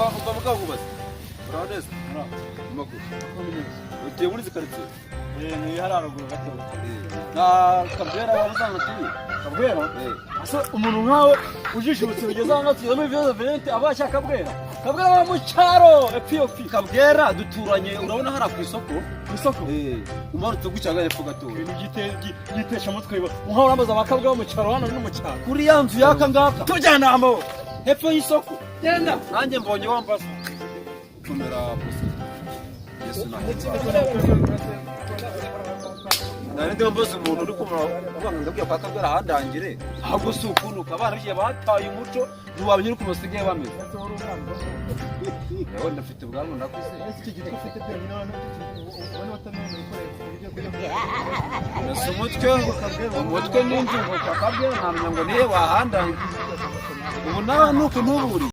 umva mukavubaza uraneza amakuru ugiye muri zikaritse ni hararuguru gato na kabwera wazana tuye kabwera asa umuntu nkawe ujishutse bigeze hano tuzamo ibibazo 20 abashaka kabwera wa mu cyaro epiyopi kabwera duturanye urabona hara ku isoko umara tugucaga hepfo gato ni gitesha mutwe nkaho uramaza bakabwa mu cyaro hano no mu cyaro kuri ya nzu yaka ngaka tujyana amo hepfo y'isoko genda nanjye mbonye wambaza kumera bose Yesu na nari ndi mboze umuntu uri kumura ubanga ndabwiye kwa kabwera handangire ahubwo si ukunuka abana bigiye bataye umuco ntiwabanye uri kumasigaye bameze yewe ndafite ubwanwa ndakuze iki giti ufite byonyine ubona watamenye umutwe n'inzu ngo kwa kabwera ntamenya ngo niye wahandangiye ubu nawe nuko ntuburi